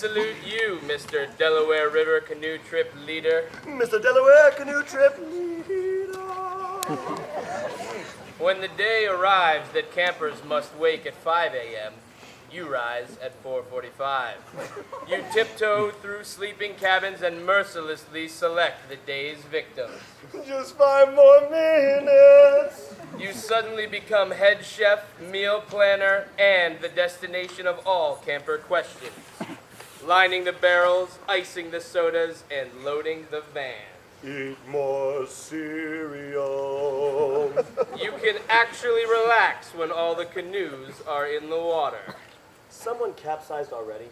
salute you, Mr. Delaware River Canoe Trip Leader. Mr. Delaware Canoe Trip Leader. When the day arrives that campers must wake at 5 a.m., you rise at 4:45. You tiptoe through sleeping cabins and mercilessly select the day's victims. Just 5 more minutes. You suddenly become head chef, meal planner, and the destination of all camper questions. Lining the barrels, icing the sodas, and loading the van. Eat more cereal. You can actually relax when all the canoes are in the water. Someone capsized already?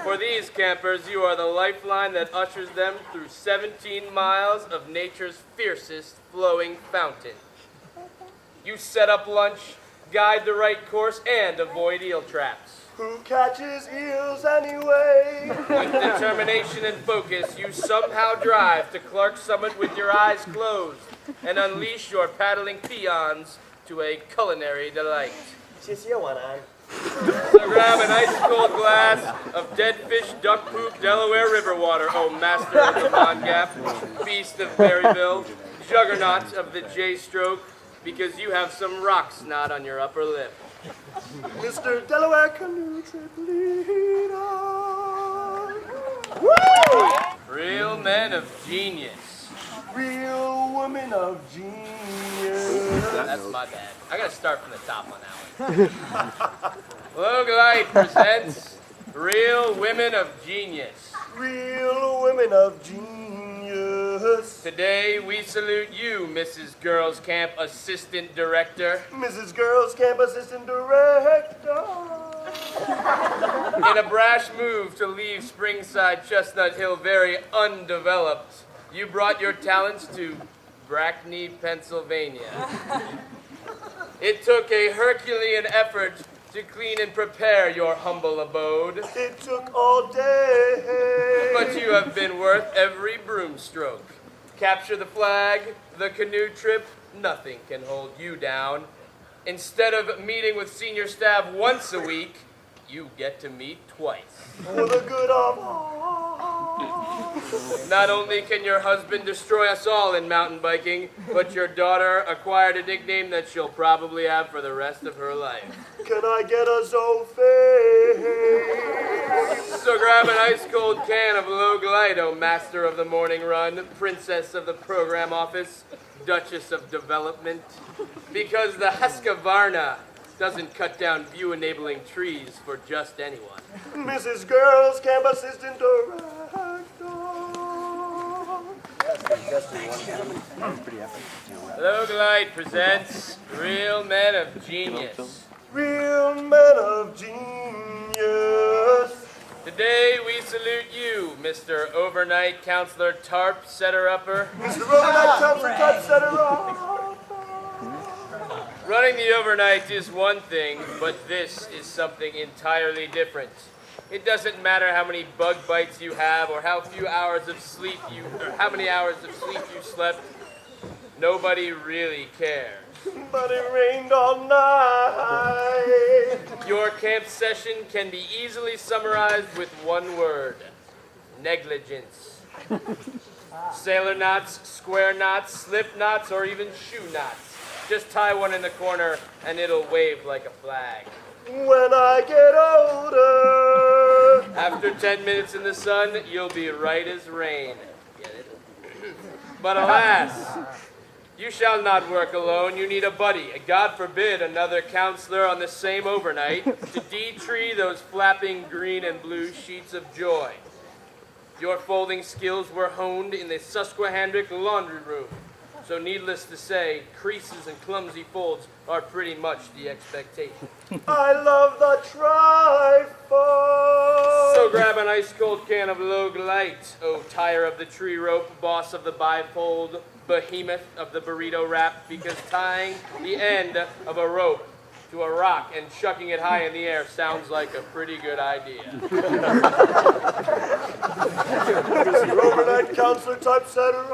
For these campers, you are the lifeline that ushers them through 17 miles of nature's fiercest flowing fountain. You set up lunch, guide the right course, and avoid eel traps. Who catches eels anyway? With determination and focus, you somehow drive to Clark Summit with your eyes closed and unleash your paddling peons to a culinary delight. So grab an ice-cold glass of dead fish, duck poop, Delaware River water, oh master of the Pond Gap, beast of Berryville, juggernaut of the J-stroke, because you have some rock snot on your upper lip. Mr. Delaware Canoe Trip Leader. Woo! Real men of genius. Real women of genius. That's my bad. I gotta start from the top on that one. Logue Lite presents Real Women of Genius. Real women of genius. Today we salute you, Mrs. Girls Camp Assistant Director. Mrs. Girls Camp Assistant Director. In a brash move to leave Springside Chestnut Hill very undeveloped, you brought your talents to Brackney, Pennsylvania. It took a Herculean effort to clean and prepare your humble abode. It took all day. But you have been worth every broom stroke. Capture the flag, the canoe trip, nothing can hold you down. Instead of meeting with senior staff once a week, you get to meet twice. For the good of all. Not only can your husband destroy us all in mountain biking, but your daughter acquired a nickname that she'll probably have for the rest of her life. Can I get a Zophase? So grab an ice-cold can of Logue Lite, oh master of the morning run, princess of the program office, duchess of development, because the Husqvarna doesn't cut down view-enabling trees for just anyone. Mrs. Girls Camp Assistant Director. Logue Lite presents Real Men of Genius. Real men of genius. Today we salute you, Mr. Overnight Counselor Tarp Setter-Upper. Mr. Overnight Counselor Tarp Setter-Upper. Running the overnight is one thing, but this is something entirely different. It doesn't matter how many bug bites you have or how many hours of sleep you slept. Nobody really cares. But it rained all night. Your camp session can be easily summarized with one word: negligence. Sailor knots, square knots, slip knots, or even shoe knots. Just tie one in the corner and it'll wave like a flag. When I get older. After 10 minutes in the sun, you'll be right as rain. Get it? But alas, you shall not work alone. You need a buddy, God forbid another counselor on the same overnight, to de-tree those flapping green and blue sheets of joy. Your folding skills were honed in the Susquehannock laundry room. So needless to say, creases and clumsy folds are pretty much the expectation. I love the trifold. So grab an ice-cold can of Logue Lite, oh tire of the tree rope, boss of the bifold, behemoth of the burrito wrap, because tying the end of a rope to a rock and chucking it high in the air sounds like a pretty good idea. Mr. Overnight Counselor Type Setter.